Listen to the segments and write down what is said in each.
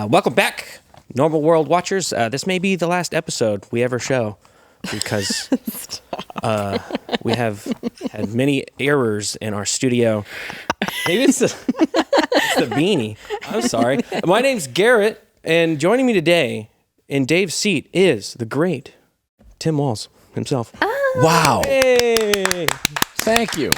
Welcome back, Normal World Watchers. This may be the last episode we ever show because we have had many errors in our studio. Maybe it's the beanie. I'm sorry. My name's Garrett, and joining me today in Dave's seat is the great Tim Walls himself. Wow. Hey. Thank you.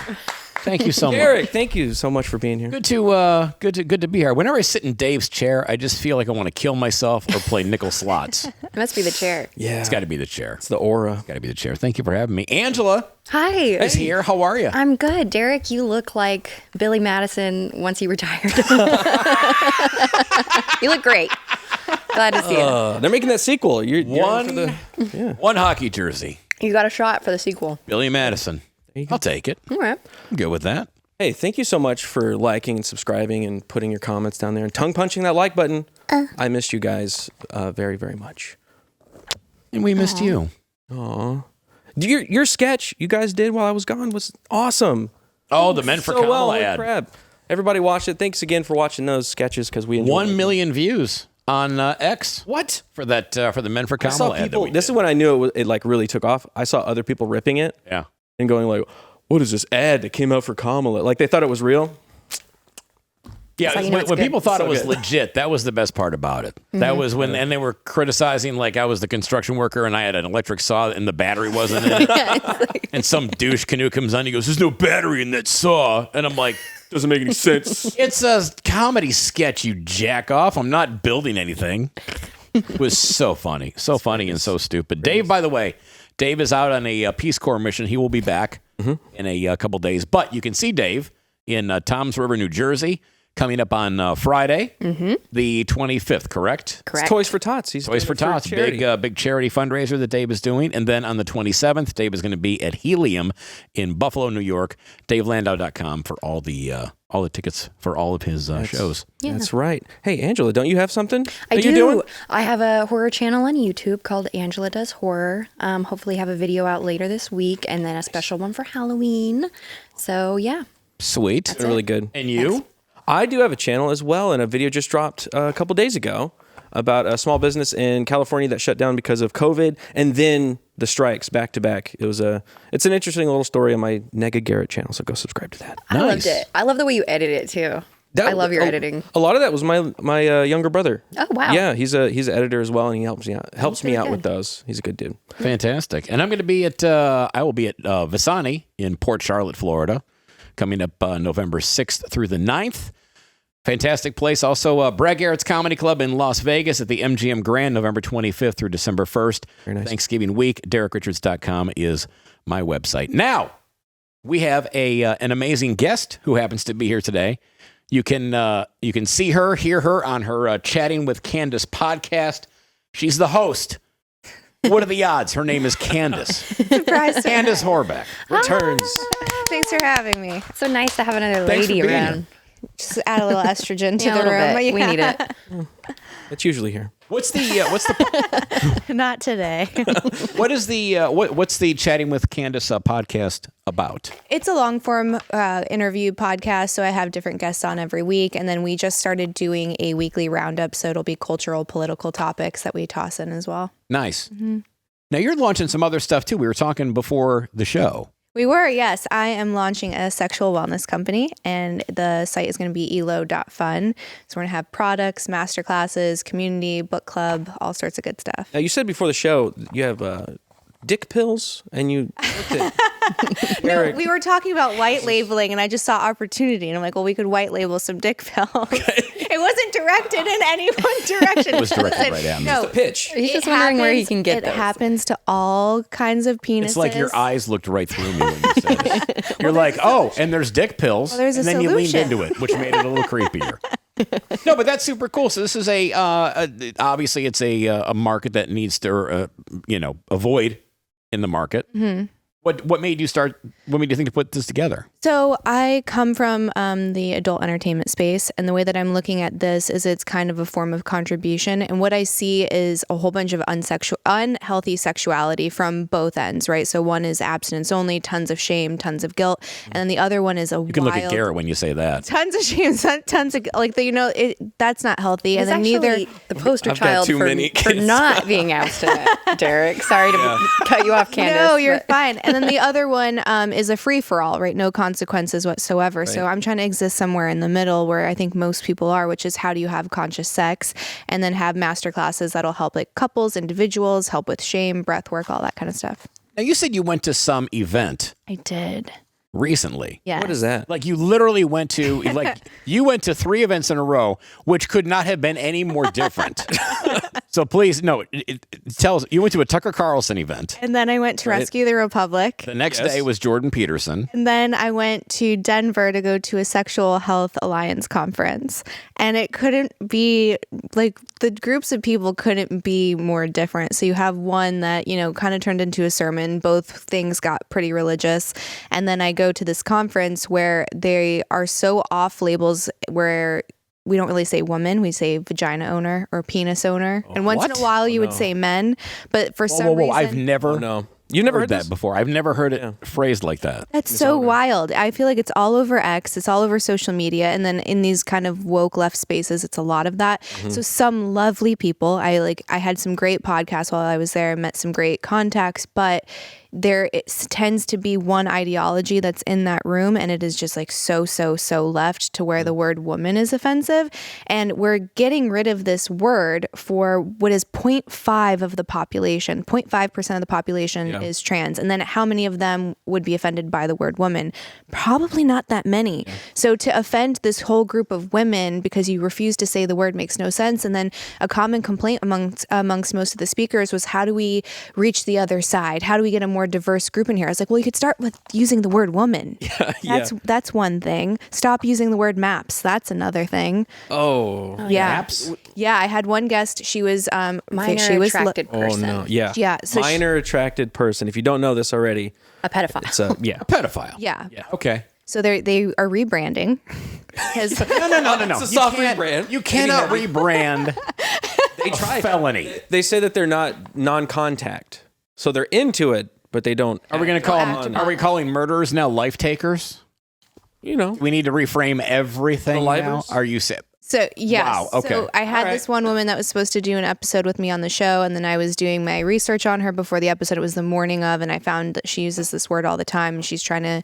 Thank you so much. Eric, thank you so much for being here. Good to be here. Whenever I sit in Dave's chair, I just feel like I want to kill myself or play nickel slots. It must be the chair. Yeah. It's got to be the chair. It's the aura. It's got to be the chair. Thank you for having me. Angela Hi. is here. How are you? I'm good. Derek, you look like Billy Madison once he retired. You look great. Glad to see you. They're making that sequel. You're One hockey jersey. You got a shot for the sequel. Billy Madison. I'll take it. All right. I'm good with that. Hey, thank you so much for liking and subscribing and putting your comments down there and tongue punching that like button. I missed you guys very, very much. And we missed you. Aw. Your sketch you guys did while I was gone was awesome. Oh, the Men for So Kamala holy ad. crap. Everybody watched it. Thanks again for watching those sketches because we enjoyed 1 million views on X. What? For that for the Men for I saw Kamala ad that people. we This did. is when I knew it like really took off. I saw other people ripping it Yeah. and going like, "What is this ad that came out for Kamala?" Like they thought it was real. Yeah, like, you know, when it's good. people thought So it was good. legit, that was the best part about it. That was when, and they were criticizing like I was the construction worker and I had an electric saw and the battery wasn't in it. And some douche canoe comes on, he goes, "There's no battery in that saw," and I'm like, Doesn't make any sense. "It's a comedy sketch, you jack off. I'm not building anything." It was so funny and so stupid. Dave, by the way, Dave is out on a Peace Corps mission. He will be back in a couple days, but you can see Dave in Toms River, New Jersey. Coming up on Friday, the 25th, correct? Correct. It's Toys for Tots. He's Toys doing for it Tots, charity. big charity fundraiser that Dave is doing. And then on the 27th, Dave is going to be at Helium in Buffalo, New York. DaveLandau.com for all the tickets for all of his shows. Yeah. That's right. Hey, Angela, don't you have something I that do. you're doing? I have a horror channel on YouTube called Angela Does Horror. Hopefully have a video out later this week and then a special one for Halloween. So, yeah. Sweet. They're really good. And you? I do have a channel as well, and a video just dropped a couple days ago about a small business in California that shut down because of COVID, and then the strikes back to back. It's an interesting little story on my Nega Garrett channel, so go subscribe to that. I loved Nice. it. I love the way you edit it, too. I love your editing. A lot of that was my younger brother. Oh, wow. Yeah, he's an editor as well, and he helps me out good. with those. He's a good dude. Fantastic. And I'm going to be I will be at Visani in Port Charlotte, Florida, coming up November 6th through the 9th. Fantastic place. Also, Brad Garrett's Comedy Club in Las Vegas at the MGM Grand, November 25th through December 1st. Very nice. Thanksgiving week. DerekRichards.com is my website. Now, we have an amazing guest who happens to be here today. You can see her, hear her on her Chatting with Candace podcast. She's the host. What are the odds? Her name is Candace. Surprise. Candace Horvath Returns. Thanks for having me. So nice to have another Thanks for lady being around. here. Just add a little estrogen to Yeah, a the little room. bit. Yeah. We need it. That's usually here. What's the Not today. what's the Chatting with Candace podcast about? It's a long form interview podcast, so I have different guests on every week, and then we just started doing a weekly roundup, so it'll be cultural, political topics that we toss in as well. Nice. Now you're launching some other stuff too. We were talking before the show. We were, yes. I am launching a sexual wellness company, and the site is going to be elo.fun. So we're going to have products, masterclasses, community, book club, all sorts of good stuff. Now, you said before the show you have dick pills, and you looked at No, we were talking about white labeling, and I just saw opportunity, and I'm like, well, we could white label some dick pills. It wasn't directed in any one direction. It was directed right at me. No, pitch. He's just wondering where he can get It those. happens to all kinds of penises. It's like your eyes looked right through me when you said it. You're like, oh, and there's dick pills. Well, there's a and then you leaned solution. into it, which made it a little creepier. No, but that's super cool. So this is obviously it's a market that needs to avoid in the market. What made you think to put this together? So I come from the adult entertainment space, and the way that I'm looking at this is it's kind of a form of contribution. And what I see is a whole bunch of unhealthy sexuality from both ends, right? So one is abstinence only, tons of shame, tons of guilt, and then the other one is You can look at Garrett when you say that. Tons of shame, tons of that's not healthy. It's and then actually the poster child for not being abstinent, Derek. Sorry to cut you off, Candace. No, you're fine. And then the other one is a free-for-all, right? No consequences whatsoever. Right. So I'm trying to exist somewhere in the middle where I think most people are, which is how do you have conscious sex, and then have master classes that'll help like couples, individuals, help with shame, breath work, all that kind of stuff. Now, you said you went to some event. I did. Recently. Yeah. What is that? Like you literally went to 3 events in a row, which could not have been any more different. So please, no, tell us, you went to a Tucker Carlson event. And then I went to Rescue the Republic. The next day was Jordan Peterson. And then I went to Denver to go to a Sexual Health Alliance conference. And it couldn't be, like, the groups of people couldn't be more different. So you have one that, kind of turned into a sermon. Both things got pretty religious. And then I go to this conference where they are so off labels where we don't really say woman, we say vagina owner or penis owner. And once in a while you would say men, but for some reason... I've never... no. You've never heard that before. I've never heard it phrased like that. That's so wild. I feel like it's all over X. It's all over social media. And then in these kind of woke left spaces, it's a lot of that. Mm-hmm. So some lovely people, I had some great podcasts while I was there, met some great contacts, but it tends to be one ideology that's in that room, and it is just like so left to where the word woman is offensive. And we're getting rid of this word for what is 0.5 of the population. 0.5% of the population is trans. And then how many of them would be offended by the word woman? Probably not that many. Yeah. So to offend this whole group of women because you refuse to say the word makes no sense. And then a common complaint amongst most of the speakers was, how do we reach the other side? How do we get a more diverse group in here? I was like, well, you could start with using the word woman. That's one thing. Stop using the word maps. That's another thing. Maps? Yeah, I had one guest. She was minor attracted person. Oh no, yeah. So minor attracted person. If you don't know this already, a pedophile. It's a pedophile. Yeah. Okay. So they are rebranding. No. It's a soft rebrand. You cannot rebrand a felony. They say that they're not non-contact, so they're into it, but they don't. Are we going to call them? Are we calling murderers now life takers? We need to reframe everything now. Are you sick? So, yes. Wow, okay. So I had this one woman that was supposed to do an episode with me on the show, and then I was doing my research on her before the episode. It was the morning of, and I found that she uses this word all the time, and she's trying to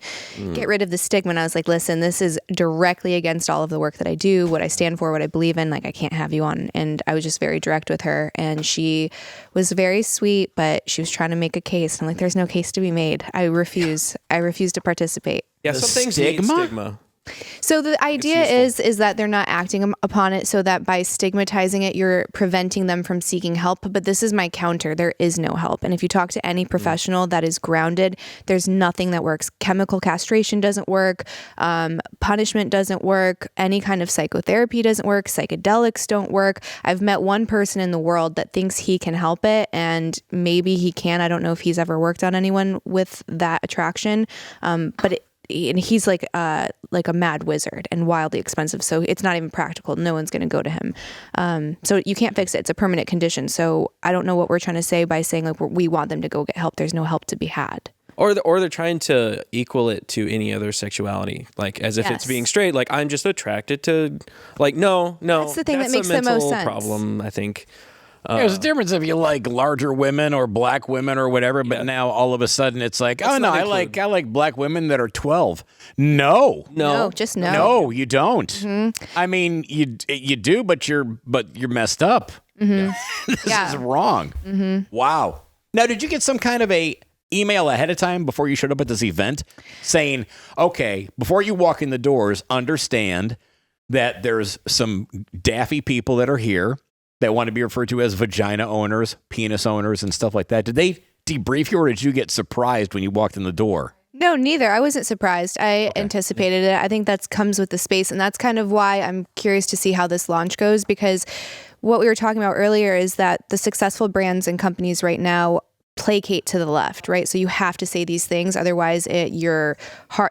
get rid of the stigma. And I was like, listen, this is directly against all of the work that I do, what I stand for, what I believe in. Like, I can't have you on. And I was just very direct with her, and she was very sweet, but she was trying to make a case. And I'm like, there's no case to be made. I refuse to participate. Yeah, some things need stigma. So the idea is that they're not acting upon it, so that by stigmatizing it, you're preventing them from seeking help. But this is my counter. There is no help. And if you talk to any professional that is grounded, there's nothing that works. Chemical castration doesn't work. Punishment doesn't work. Any kind of psychotherapy doesn't work. Psychedelics don't work. I've met one person in the world that thinks he can help it, and maybe he can. I don't know if he's ever worked on anyone with that attraction. And he's like a mad wizard and wildly expensive. So it's not even practical. No one's going to go to him. So you can't fix it. It's a permanent condition. So I don't know what we're trying to say by saying like we want them to go get help. There's no help to be had. Or they're trying to equal it to any other sexuality, like as if it's being straight. Like I'm just attracted to, like no. That's the thing that makes the most sense. Problem, I think. There's a difference if you like larger women or black women or whatever, but now all of a sudden it's like, I like black women that are 12. No, just no. No, you don't. Mm-hmm. I mean, you do, but you're messed up. Mm-hmm. This is wrong. Mm-hmm. Wow. Now, did you get some kind of a email ahead of time before you showed up at this event saying, okay, before you walk in the doors, understand that there's some daffy people that are here that want to be referred to as vagina owners, penis owners, and stuff like that? Did they debrief you, or did you get surprised when you walked in the door? No, neither. I wasn't surprised. I anticipated it. I think that comes with the space, and that's kind of why I'm curious to see how this launch goes, because what we were talking about earlier is that the successful brands and companies right now placate to the left, right? So you have to say these things, otherwise you're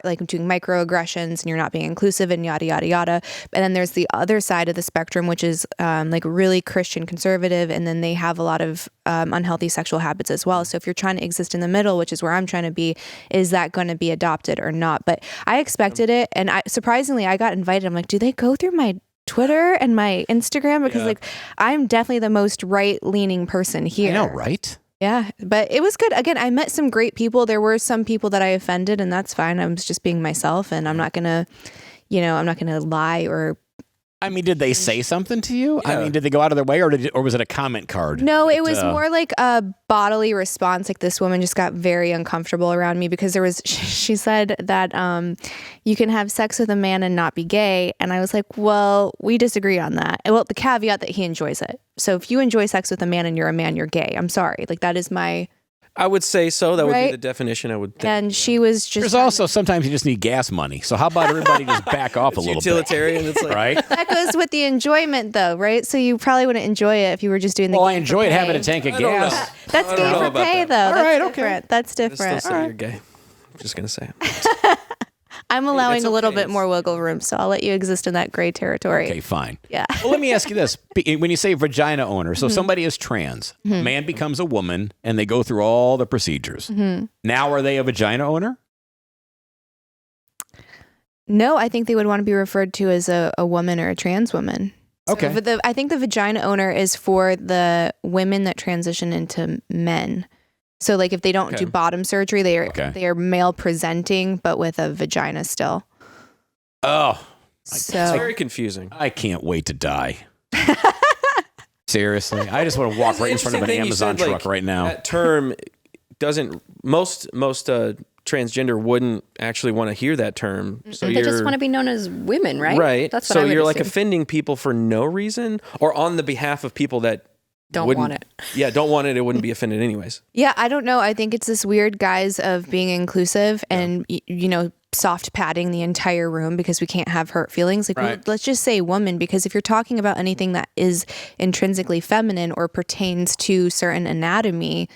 like doing microaggressions and you're not being inclusive and yada yada yada. And then there's the other side of the spectrum, which is like really Christian conservative, and then they have a lot of unhealthy sexual habits as well. So if you're trying to exist in the middle, which is where I'm trying to be, is that going to be adopted or not? But I expected it, and surprisingly I got invited. I'm like, do they go through my Twitter and my Instagram? Because like I'm definitely the most right-leaning person here. I know, right? Yeah, but it was good. Again, I met some great people. There were some people that I offended, and that's fine. I was just being myself, and I'm not gonna, I'm not gonna lie or. I mean, did they say something to you? Yeah. I mean, did they go out of their way, or was it a comment card? No, it was more like a bodily response. Like this woman just got very uncomfortable around me because she said that you can have sex with a man and not be gay. And I was like, well, we disagree on that. Well, the caveat that he enjoys it. So if you enjoy sex with a man and you're a man, you're gay. I'm sorry. Like that is my... I would say so. That would be the definition, I would think. And she was just... There's also sometimes you just need gas money. So how about everybody just back off a little utilitarian, bit? It's like, right? That goes with the enjoyment, though, right? So you probably wouldn't enjoy it if you were just doing the... Well, I enjoyed having a tank of gas. That's gay for pay, though. All right, That's different. That's different. Still say you're gay. I'm just going to say it. I'm allowing a little bit more wiggle room, so I'll let you exist in that gray territory. Okay, fine. Yeah. Well, let me ask you this. When you say vagina owner, so somebody is trans, man becomes a woman, and they go through all the procedures. Now, are they a vagina owner? No, I think they would want to be referred to as a woman or a trans woman. Okay. So I think the vagina owner is for the women that transition into men. So like if they don't do bottom surgery, they are male presenting, but with a vagina still. Oh. So it's very confusing. I can't wait to die. Seriously. I just want to walk right in front of an Amazon truck right now. That term doesn't, most transgender wouldn't actually want to hear that term. So they just want to be known as women, right? Right. That's what I would you're like assume. offending people for no reason or on the behalf of people that don't want it. Yeah, don't want it. It wouldn't be offended anyways. Yeah, I don't know. I think it's this weird guise of being inclusive and, soft padding the entire room because we can't have hurt feelings. Like, let's just say woman, because if you're talking about anything that is intrinsically feminine or pertains to certain anatomy,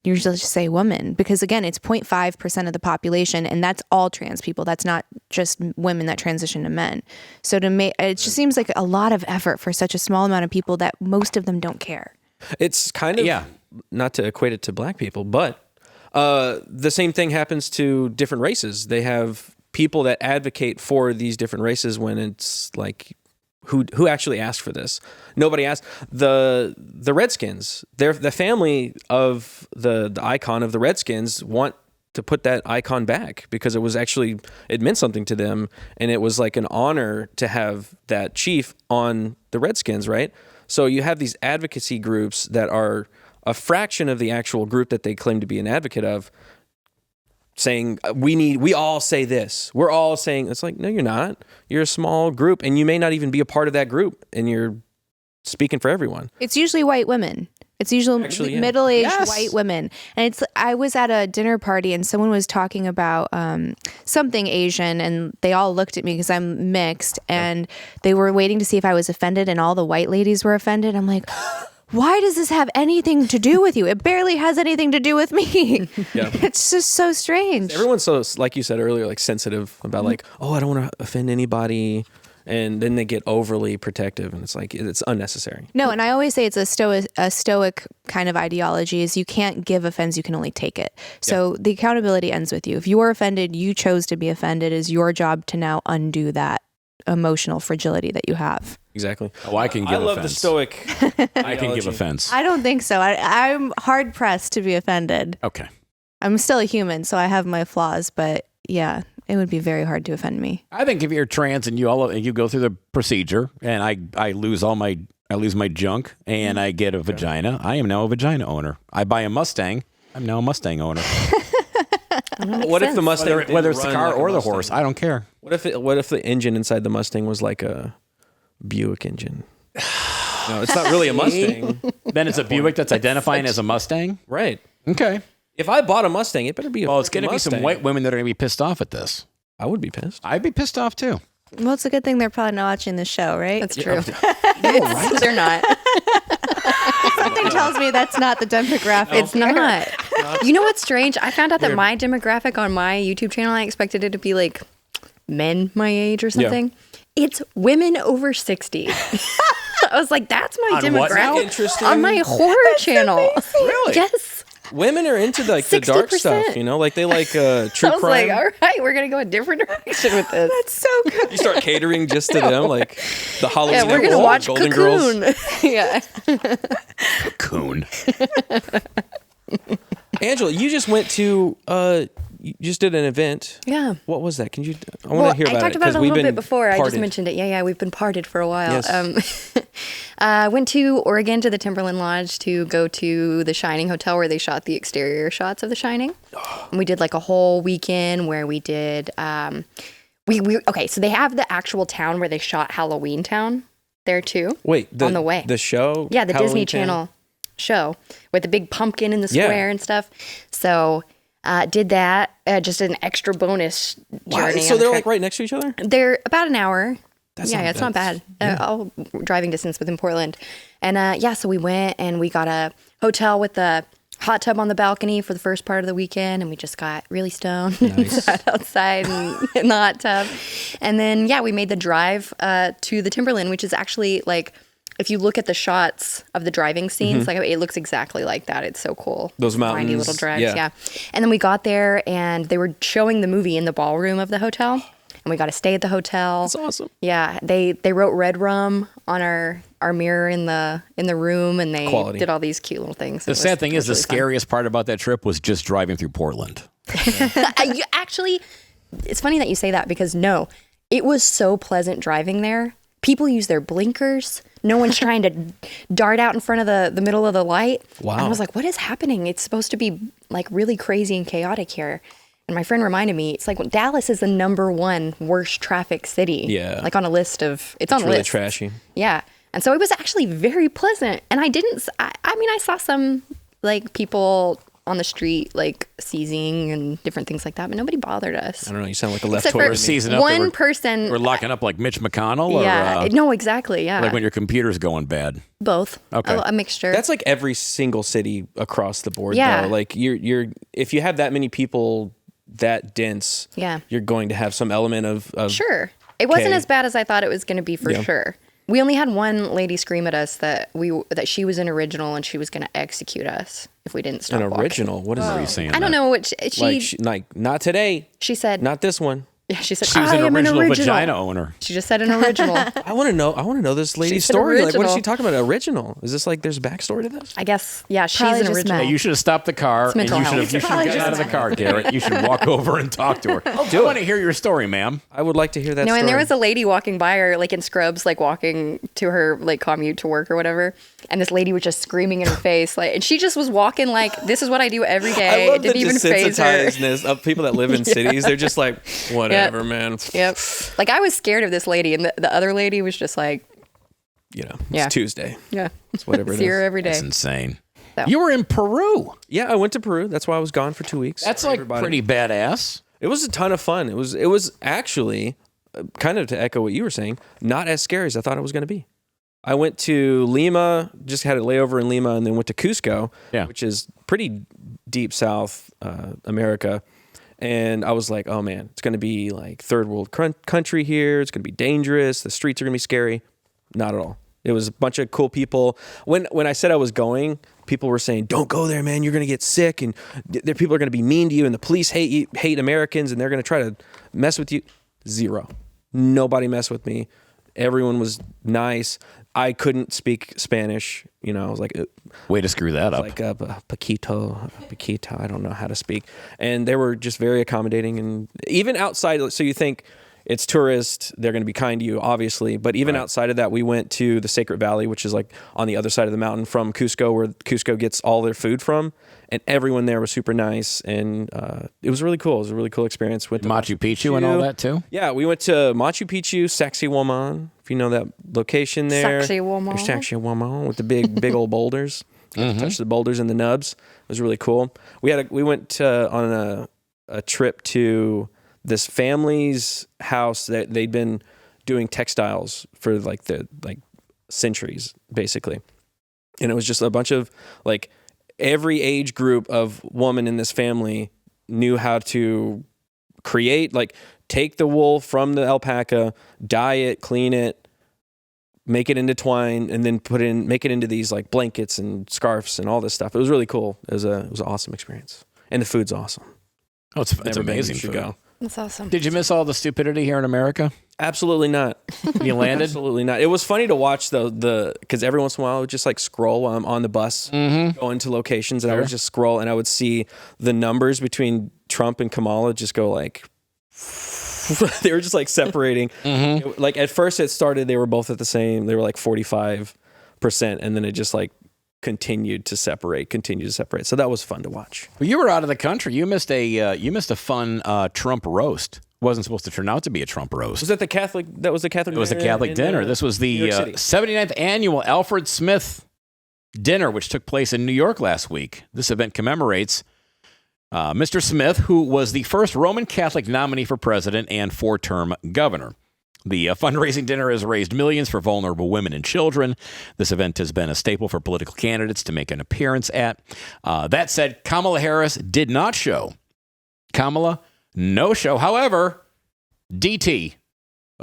you just say woman, because again, it's 0.5% of the population, and that's all trans people. That's not just women that transition to men. So it just seems like a lot of effort for such a small amount of people that most of them don't care. It's kind of, not to equate it to black people, but the same thing happens to different races. They have people that advocate for these different races when it's like, who actually asked for this? Nobody asked. The Redskins, the family of the icon of the Redskins want to put that icon back because it meant something to them, and it was like an honor to have that chief on the Redskins, right? So you have these advocacy groups that are a fraction of the actual group that they claim to be an advocate of, saying we all say this. We're all saying, it's like, no, you're not. You're a small group, and you may not even be a part of that group, and you're speaking for everyone. It's usually white women. It's usually middle-aged white women. And I was at a dinner party and someone was talking about something Asian, and they all looked at me because I'm mixed, and they were waiting to see if I was offended, and all the white ladies were offended. I'm like, why does this have anything to do with you? It barely has anything to do with me. Yeah. It's just so strange. Everyone's so, like you said earlier, like sensitive about like, oh, I don't want to offend anybody. And then they get overly protective, and it's like, it's unnecessary. No, and I always say it's a stoic kind of ideology is you can't give offense, you can only take it. So the accountability ends with you. If you are offended, you chose to be offended, is your job to now undo that emotional fragility that you have. Exactly. Oh, I can give offense. I love the stoic I can give offense. I don't think so. I'm hard pressed to be offended. Okay. I'm still a human, so I have my flaws, but yeah, it would be very hard to offend me. I think if you're trans and you go through the procedure and I lose my junk and I get a vagina, I am now a vagina owner. I buy a Mustang, I'm now a Mustang owner. What if the Mustang, whether it's the car or the horse, I don't care. What if the engine inside the Mustang was like a Buick engine? No, it's not really a Mustang. Then it's a Buick that's identifying as a Mustang? Right. Okay. If I bought a Mustang, it better be a Well, it's going to be Mustang. some white women that are going to be pissed off at this. I would be pissed. I'd be pissed off too. Well, it's a good thing they're probably not watching the show, right? That's true. They're not. Something tells me that's not the demographic. It's not. You know what's strange? I found out that my demographic on my YouTube channel, I expected it to be like men my age or something. It's women over 60. I was like, that's my On what now? demographic. Interesting. On my horror channel. Really? Yes. Women are into like the dark 60%. stuff, you know, like they like true I was crime. like, all right, we're going to go a different direction with this. That's so good. You start catering just to them, like the Halloween. Yeah, we're going to episode, watch Golden Girls. Cocoon. Yeah. Cocoon. Angela, you just went to you just did an event. Yeah. What was that? Can you? I want to hear about I talked it about it a we've little been bit before. I just parted. mentioned it. Yeah, we've been parted for a while. Yes. I went to Oregon to the Timberland Lodge to go to the Shining Hotel where they shot the exterior shots of The Shining. And we did like a whole weekend where we did. Okay, so they have the actual town where they shot Halloween Town there too. Wait, on the way. the show. Yeah, the Halloween Disney Town? Channel show with the big pumpkin in the Yeah. square and stuff. So did that. Just an extra bonus Wow, journey. so on the they're trip. like right next to each other. They're about an hour. That's Yeah, it's not bad. All driving distance within Portland. And so we went and we got a hotel with a hot tub on the balcony for the first part of the weekend. And we just got really stoned and sat outside and in the hot tub. And then, we made the drive to the Timberland, which is actually like, if you look at the shots of the driving scenes, like it looks exactly like that. It's so cool. Those mountains, Windy little drives, yeah. yeah. And then we got there and they were showing the movie in the ballroom of the hotel. And we got to stay at the hotel. That's awesome. Yeah, they wrote red rum on our mirror in the room, and they Quality. did all these cute little things. The sad thing is, the scariest part about that trip was just driving through Portland. Actually, it's funny that you say that because no, it was so pleasant driving there. People use their blinkers. No one's trying to dart out in front of the middle of the light. Wow. And I was like, what is happening? It's supposed to be like really crazy and chaotic here. And my friend reminded me, it's like Dallas is the #1 worst traffic city. Yeah. Like on a list of, it's on a Really list. trashy. Yeah. And so it was actually very pleasant. And I I saw some like people on the street like seizing and different things like that, but nobody bothered us. I don't know. You sound like a left Except Tory. for to me. Season up, one person. We're locking up like Mitch McConnell, or Yeah. No, exactly. Yeah. like when your computer's going bad. Both. Okay. A mixture. That's like every single city across the board. Yeah. Though. Like you're if you have that many people that dense, Yeah. you're going to have some element of Sure. It wasn't Okay. as bad as I thought it was going to be for sure. We only had one lady scream at us that she was an original and she was going to execute us if we didn't stop an walking. original. What is Are you that? saying? I don't know what she Like not today, she said. not this one. Yeah, she said She was I an am original, an original vagina owner. She just said an original. I want to know this lady's said story. Like, what is original. she talking about? Original? Is this like there's a backstory to this? I guess. Yeah, she's Probably an just original. met. Yeah, you should have stopped the car and mental you should health. have gotten out of the car, Garrett. You should walk over and talk to her. I want to hear your story, ma'am. I would like to hear that. No, story. and there was a lady walking by her, like in scrubs, like walking to her like commute to work or whatever. And this lady was just screaming in her face, like, and she just was walking like, "This is what I do every day." I love It didn't the even phase her. desensitizedness of people that live in cities. They're just like, whatever, man. Yep. Like I was scared of this lady, and the other lady was just like, You know, it's Yeah. Tuesday. "Yeah, It's whatever it see her is. every day." That's insane. So. You were in Peru. Yeah, I went to Peru. That's why I was gone for 2 weeks. That's like Everybody. pretty badass. It was a ton of fun. It was actually kind of to echo what you were saying, not as scary as I thought it was going to be. I went to Lima, just had a layover in Lima, and then went to Cusco, which is pretty deep South America. And I was like, oh man, it's going to be like third world country here. It's going to be dangerous. The streets are going to be scary. Not at all. It was a bunch of cool people. When I said I was going, people were saying, don't go there, man. You're going to get sick. And people are going to be mean to you. And the police hate Americans. And they're going to try to mess with you. Zero. Nobody messed with me. Everyone was nice. I couldn't speak Spanish. You know, I was like, Way to screw that up. like Paquito. I don't know how to speak. And they were just very accommodating. And even outside, so you think it's tourists, they're going to be kind to you, obviously. But even outside of that, we went to the Sacred Valley, which is like on the other side of the mountain from Cusco, where Cusco gets all their food from. And everyone there was super nice. And it was really cool. It was a really cool experience. Went to Machu Picchu and all that too? Yeah, we went to Machu Picchu, Sacsayhuaman, if you know that location there. Sacsayhuaman. Sacsayhuaman with the big old boulders. Touch the boulders and the nubs. It was really cool. We went on a trip to this family's house that they'd been doing textiles for like centuries, basically. And it was just a bunch of like every age group of woman in this family knew how to create, like take the wool from the alpaca, dye it, clean it, make it into twine, and then make it into these like blankets and scarves and all this stuff. It was really cool. It was an awesome experience. And the food's awesome. Oh, it's amazing food. Go. That's awesome. Did you miss all the stupidity here in America? Absolutely not. You landed? Absolutely not. It was funny to watch though, because every once in a while I would just like scroll while I'm on the bus, going to locations, and I would just scroll and I would see the numbers between Trump and Kamala just go like, they were just like separating. Like at first it started, they were both at the same, they were like 45%, and then it just like continued to separate. So that was fun to watch. Well, you were out of the country. You missed a fun Trump roast. Wasn't supposed to turn out to be a Trump roast. Was that the Catholic? That was the Catholic. It was a Catholic dinner. This was the 79th annual Alfred Smith Dinner, which took place in New York last week. This event commemorates Mr. Smith, who was the first Roman Catholic nominee for president and 4-term governor. The fundraising dinner has raised millions for vulnerable women and children. This event has been a staple for political candidates to make an appearance at. That said, Kamala Harris did not show. Kamala, no show. However, DT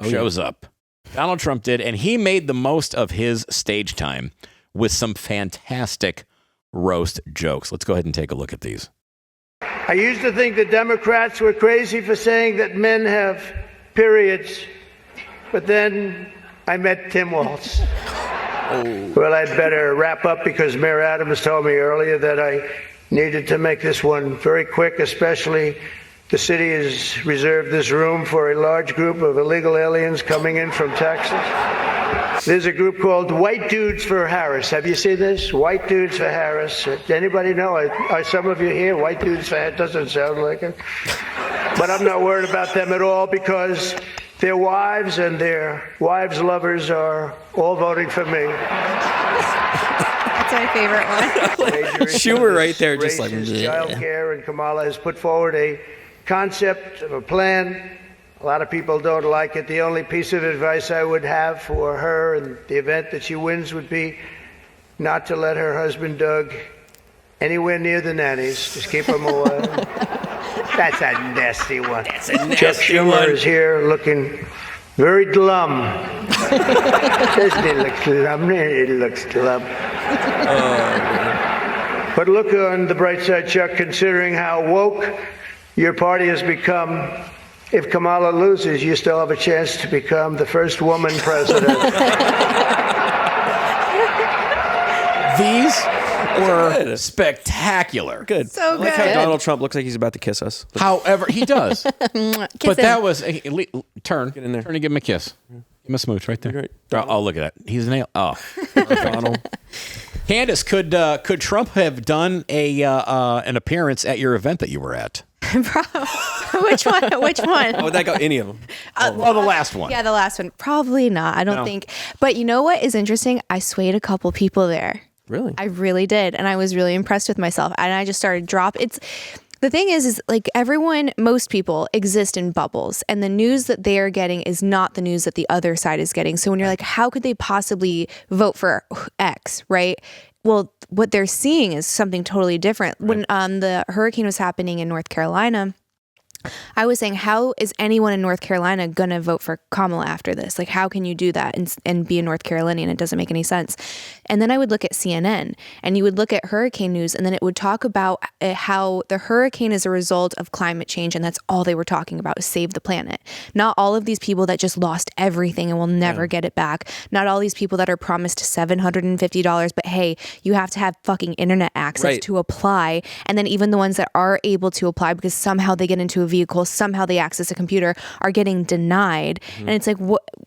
shows up. Donald Trump did, and he made the most of his stage time with some fantastic roast jokes. Let's go ahead and take a look at these. I used to think the Democrats were crazy for saying that men have periods. But then I met Tim Walz. Well, I'd better wrap up because Mayor Adams told me earlier that I needed to make this one very quick, especially the city has reserved this room for a large group of illegal aliens coming in from Texas. There's a group called White Dudes for Harris. Have you seen this? White Dudes for Harris. Does anybody know? Are some of you here? White Dudes for Harris? Doesn't sound like it. But I'm not worried about them at all because their wives and their wives' lovers are all voting for me. That's my favorite one. Schumer right there, just like child care, and Kamala has put forward a concept of a plan. A lot of people don't like it. The only piece of advice I would have for her in the event that she wins would be not to let her husband Doug anywhere near the nannies. Just keep him away. That's a nasty one. That's a nasty Chuck Schumer one. is here looking very glum. Doesn't he look glum? He looks glum. But look on the bright side, Chuck, considering how woke your party has become. If Kamala loses, you still have a chance to become the first woman president. These were spectacular. Good. So I like good. how Donald Trump looks like he's about to kiss us. However, he does. But that was turn. Get in there. Turn and give him a kiss. Give him a smooch right there. Great. Oh, look at that. He's an ale. Oh, Donald. Candace, could Trump have done an appearance at your event that you were at? Which one? How would that go? Any of them? Oh, the last one. Yeah, the last one. Probably not. I don't think. But you know what is interesting? I swayed a couple people there. Really? I really did. And I was really impressed with myself. And I just started the thing is like most people exist in bubbles, and the news that they are getting is not the news that the other side is getting. So when you're like, how could they possibly vote for X, right? Well, what they're seeing is something totally different. Right. When the hurricane was happening in North Carolina, I was saying, how is anyone in North Carolina going to vote for Kamala after this? Like, how can you do that and be a North Carolinian? It doesn't make any sense. And then I would look at CNN and you would look at hurricane news, and then it would talk about how the hurricane is a result of climate change. And that's all they were talking about, is save the planet. Not all of these people that just lost everything and will never get it back. Not all these people that are promised $750, but hey, you have to have fucking internet access to apply. And then even the ones that are able to apply because somehow they get into a vehicle, somehow they access a computer, are getting denied. And it's like,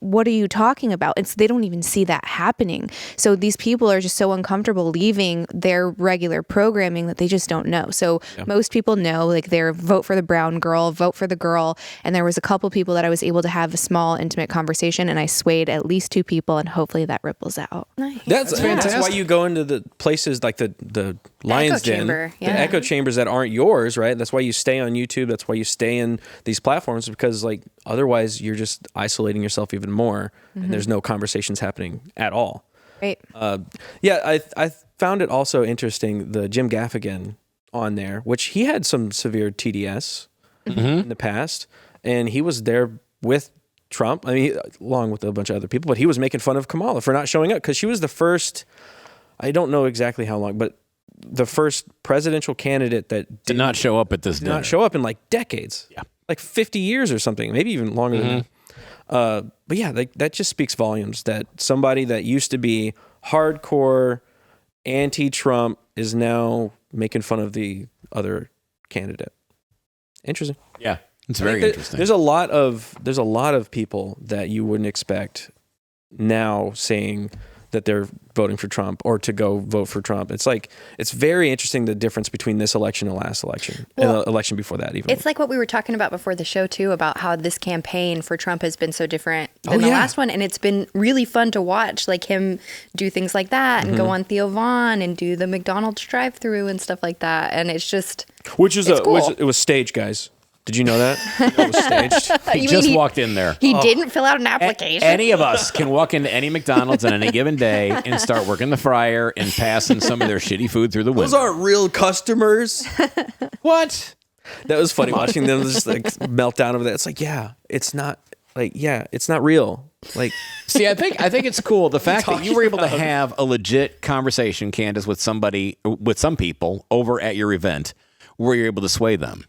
what are you talking about? They don't even see that happening. So these people are just so uncomfortable leaving their regular programming that they just don't know. So most people know, like, they're vote for the brown girl, vote for the girl. And there was a couple people that I was able to have a small, intimate conversation, and I swayed at least 2 people, and hopefully that ripples out. Nice. That's fantastic. That's why you go into the places like the Lion's Den, chamber, the echo chambers that aren't yours, right? That's why you stay on YouTube. That's why you stay in these platforms, because like otherwise you're just isolating yourself even more, and there's no conversations happening at all. Right. I found it also interesting, the Jim Gaffigan on there, which he had some severe TDS in the past, and he was there with Trump, I mean, along with a bunch of other people, but he was making fun of Kamala for not showing up because she was the first, I don't know exactly how long, but the first presidential candidate that did not show up at this dinner. Not show up in like decades. Yeah. Like 50 years or something, maybe even longer than that. But yeah, that just speaks volumes that somebody that used to be hardcore anti-Trump is now making fun of the other candidate. Interesting. Yeah, it's very interesting. There's a lot of people that you wouldn't expect now saying that they're voting for Trump or to go vote for Trump. It's like, it's very interesting, the difference between this election and the last election and the election before that even. It's like what we were talking about before the show too, about how this campaign for Trump has been so different than the last one. And it's been really fun to watch, like him do things like that and go on Theo Vaughn and do the McDonald's drive-through and stuff like that. And it's just, it was staged, guys. Did you know that? It was staged. He just walked in there. He didn't fill out an application. Any of us can walk into any McDonald's on any given day and start working the fryer and passing some of their shitty food through the window. Those aren't real customers. What? That was funny watching them just like melt down over that. It's like, it's not real. Like, see, I think it's cool the fact that you were able to have a legit conversation, Candace, with some people over at your event where you're able to sway them.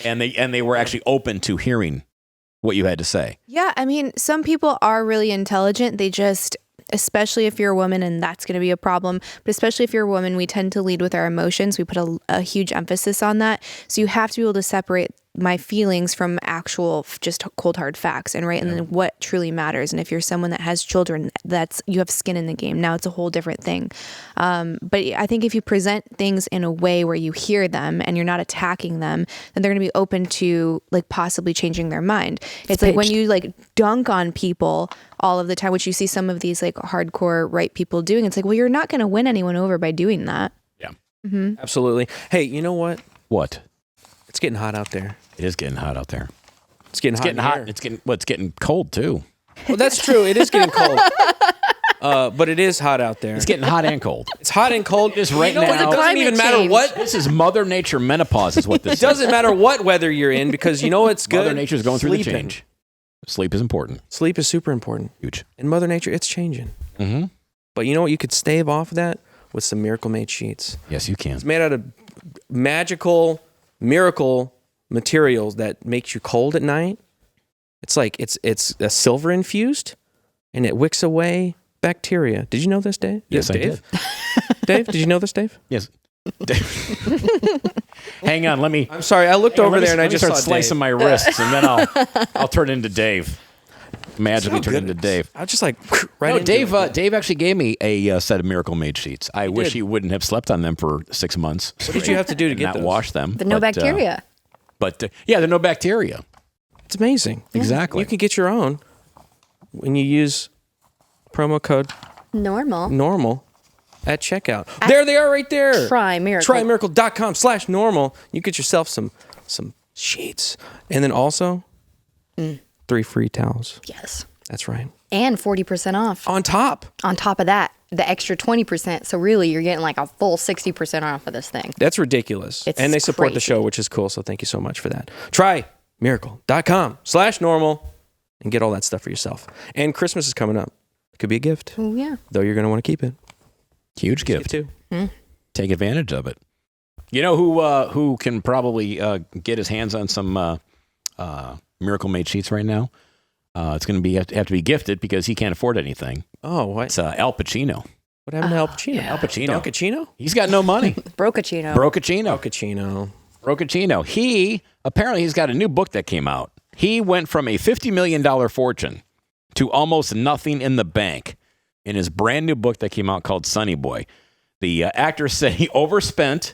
And they were actually open to hearing what you had to say. Yeah, I mean, some people are really intelligent. They just, especially if you're a woman, and that's going to be a problem, but especially if you're a woman, we tend to lead with our emotions. We put a huge emphasis on that. So you have to be able to separate my feelings from actual just cold hard facts and then what truly matters. And if you're someone that has children, you have skin in the game. Now it's a whole different thing. But I think if you present things in a way where you hear them and you're not attacking them, then they're going to be open to like possibly changing their mind. It's like when you like dunk on people all of the time, which you see some of these like hardcore right people doing. It's like, well, you're not going to win anyone over by doing that. Yeah, absolutely. Hey, you know what? What? It's getting hot out there. It is getting hot out there. It's getting hot. It's getting cold too. Well, that's true. It is getting cold. But it is hot out there. It's getting hot and cold. It's hot and cold. Just right now. It doesn't even matter what. This is Mother Nature menopause is what this is. It doesn't matter what weather you're in because you know what's good? Mother Nature's going through the change. Sleep is important. Sleep is super important. Huge. In Mother Nature, it's changing. Mm-hmm. But you know what? You could stave off that with some Miracle Made sheets. Yes, you can. It's made out of miracle materials that makes you cold at night. It's like it's a silver infused, and it wicks away bacteria. Did you know this, Dave? Yes, Dave? I did. Dave, did you know this, Dave? Yes. Hang on, let me. I'm sorry, I looked over there and I just start saw slicing Dave. my wrists, and then I'll turn into Dave. Magically turn into Dave. I was just like right. No, into Dave. it. Dave actually gave me a set of Miracle Made sheets. I wish he wouldn't have slept on them for 6 months. What did you have to do to get not those? wash them? The no bacteria. They're no bacteria. It's amazing. Exactly. You can get your own when you use promo code normal at checkout. There they are right there. Try Miracle. Trymiracle.com/normal. You get yourself some sheets. And then also 3 free towels. Yes. That's right. And 40% off. On top of that, the extra 20%. So really, you're getting like a full 60% off of this thing. That's ridiculous. It's and they support crazy. the show, which is cool. So thank you so much for that. Try miracle.com/normal and get all that stuff for yourself. And Christmas is coming up. It could be a gift. Oh, yeah. Though you're going to want to keep it. Huge gift Too. Take advantage of it. You know who can probably get his hands on some Miracle Made sheets right now? It's going to have to be gifted because he can't afford anything. Oh, what? It's Al Pacino. What happened to Al Pacino? Al Pacino. Donkachino? He's got no money. Broke-acino. Broke-acino. He's got a new book that came out. He went from a $50 million fortune to almost nothing in the bank in his brand new book that came out called Sonny Boy. The actor said he overspent,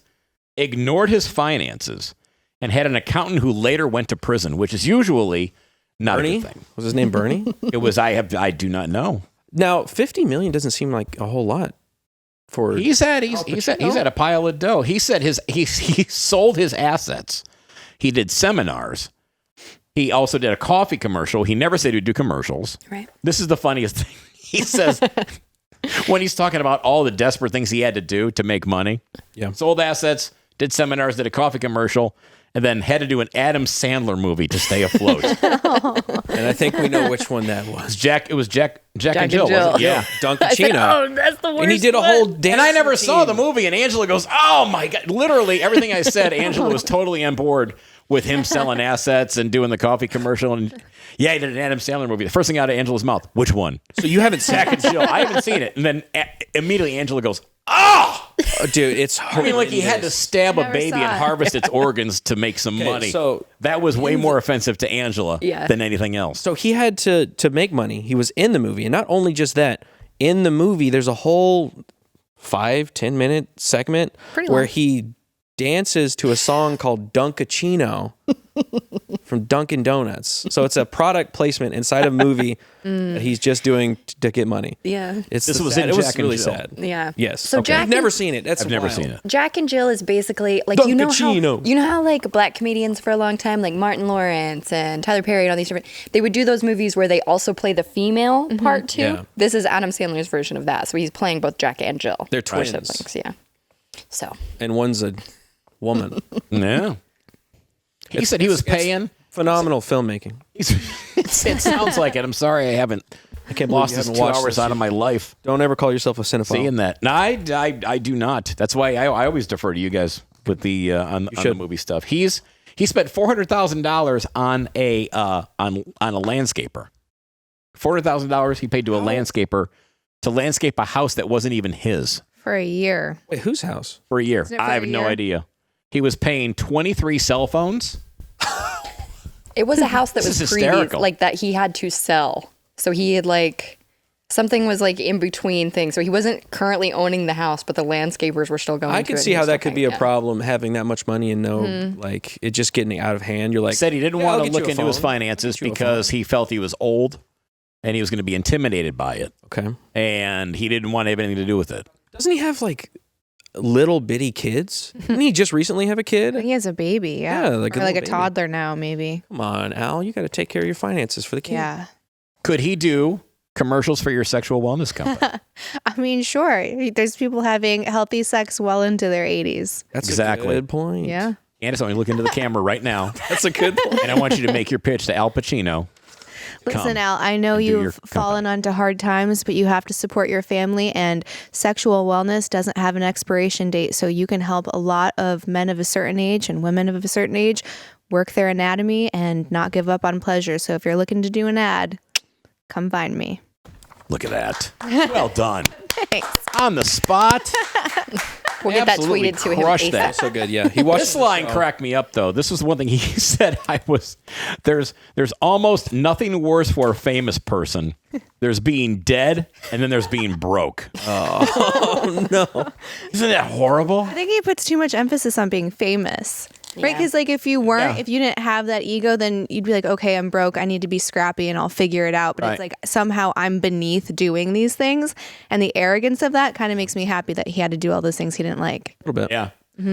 ignored his finances, and had an accountant who later went to prison, which is usually not Bernie? a good thing. Was his name Bernie? It was, I do not know. Now, $50 million doesn't seem like a whole lot. He's had a pile of dough. He said he sold his assets. He did seminars. He also did a coffee commercial. He never said he'd do commercials. Right. This is the funniest thing. He says, when he's talking about all the desperate things he had to do to make money. Yeah. Sold assets, did seminars, did a coffee commercial, and then had to do an Adam Sandler movie to stay afloat. And I think we know which one that was. It was Jack and and Jill. Jill. Wasn't it? Yeah. Dunkachino. That's the worst. And he did a whole dance. And I never saw the routine. movie, and Angela goes, "Oh my God." Literally everything I said, Angela was totally on board with him selling assets and doing the coffee commercial. And yeah, he did an Adam Sandler movie. The first thing out of Angela's mouth, which one? So you haven't seen Jack and Jill. I haven't seen it. And then immediately Angela goes, "Oh!" Oh, dude, it's I mean, like he had to stab a Never baby saw and it. harvest its organs to make some money. so that was way more offensive to Angela than anything else. So he had to make money. He was in the movie. And not only just that, in the movie, there's a whole 5-10 minute segment Pretty where long. he dances to a song called Dunkachino from Dunkin' Donuts. So it's a product placement inside a movie that he's just doing to get money. Yeah. This was sad. in It was Jack and really Jill. sad. Yeah. Yes. So Okay. Jack I've never and- seen it. That's I've never wild. seen it. Jack and Jill is basically like you know Dunkachino. like black comedians for a long time, like Martin Lawrence and Tyler Perry and all these different. They would do those movies where they also play the female part too. Yeah. This is Adam Sandler's version of that. So he's playing both Jack and Jill. They're Their twins. siblings, yeah. So And one's a woman. Yeah. He said he was paying. Phenomenal filmmaking. It sounds like it. I'm sorry I haven't I can't believe lost you this haven't 2 watched hours this out of yet. my life Don't ever call yourself a cinephile. seeing that. No, I do not. That's why I always defer to you guys with the on the should. movie stuff. He spent $400,000 on a landscaper. $400,000 he paid to a landscaper to landscape a house that wasn't even his For a year. Wait, whose house? for a year. Is it for I have a no year? idea. He was paying 23 cell phones. it was a house that This was is previous, hysterical. like that he had to sell. So he had like something was like in between things. So he wasn't currently owning the house, but the landscapers were still going. I to can it see and how still that could be paying a it. problem having that much money and like it just getting out of hand. You're like, Said he didn't "Yeah, I'll want to get you look a into his phone. finances Get you a because he felt he was old and he was going to be intimidated by it. Okay. And he didn't want to have anything to do with it. Doesn't he have like little bitty kids? Didn't he just recently have a kid? He has a baby, yeah. Yeah, like a or like a little baby. toddler now, maybe. Come on, Al. You got to take care of your finances for the kid. Yeah. Could he do commercials for your sexual wellness company? I mean, sure. There's people having healthy sex well into their 80s. That's Exactly. a good point. Yeah. Candace, I want you to look into the camera right now, That's a good point. and I want you to make your pitch to Al Pacino. Listen, Come Al, I know and do your you've fallen onto hard times, but you have to support your family, and sexual wellness doesn't have an expiration date. So you can help a lot of men of a certain age and women of a certain age work their anatomy and not give up on pleasure. So if you're looking to do an ad, come find me. Look at that. Well done. Thanks. On the spot. We'll get that Absolutely tweeted to him. crushed ASAP. that. So good. Yeah. He watched This line cracked me up, though. This was one thing he said. There's almost nothing worse for a famous person. There's being dead, and then there's being broke. Oh, no. Isn't that horrible? I think he puts too much emphasis on being famous. Right? Yeah. Because, like, if you weren't, Yeah. if you didn't have that ego, then you'd be like, okay, I'm broke. I need to be scrappy and I'll figure it out. But Right. it's like somehow I'm beneath doing these things. And the arrogance of that kind of makes me happy that he had to do all those things he didn't like. A little bit. Yeah.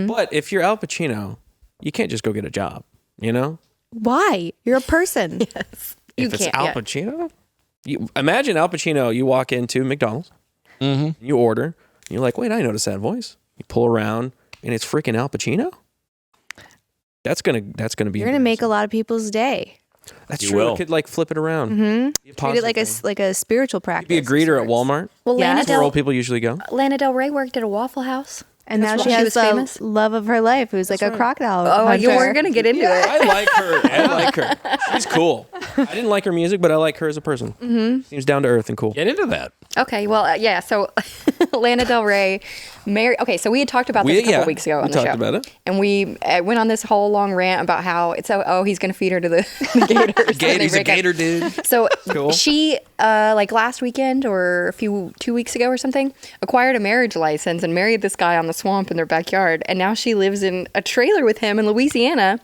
But if you're Al Pacino, you can't just go get a job, you know? Why? You're a person. You If it's can't. Al yeah. Pacino, you imagine Al Pacino, you walk into McDonald's, you order, and you're like, wait, I noticed that voice. You pull around, and it's freaking Al Pacino? That's gonna be. You're going to make a lot of people's day. That's You true. will. You could like flip it around. Treat it like a spiritual practice. Be a greeter at of sorts. Walmart. Well, Yeah. That's where old people usually go. Lana Del Rey worked at a Waffle House. And now That's she why she has was the famous? love of her life, who's like a crocodile. Oh, you hunter. weren't gonna get into it. I like her. I like her. She's cool. I didn't like her music, but I like her as a person. Seems down to earth and cool. Get into that. Okay, well, yeah. So Lana Del Rey married. Okay, so we had talked about this a couple weeks ago on we the talked show, about it. and we went on this whole long rant about how it's he's gonna feed her to the gators. when they He's a break up. gator dude. So Cool. she, like last weekend or 2 weeks ago or something, acquired a marriage license and married this guy on the swamp in their backyard. And now she lives in a trailer with him in Louisiana.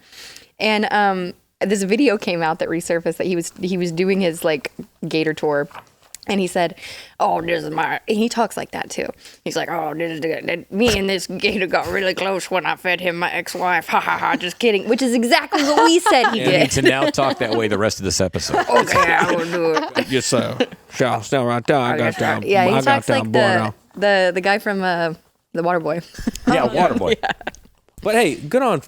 And this video came out that resurfaced that he was doing his like gator tour. And he said, "Oh, this is my." And he talks like that too. He's like, "Oh, me and this gator got really close when I fed him my ex-wife. Ha ha ha! Just kidding." Which is exactly what we said he You need did. to now talk that way the rest of this episode. Okay, I will do it. Yes, Still right there. I got that. Yeah, he I got talks that like boy now. the guy from the Waterboy. Yeah, Waterboy. But hey, good on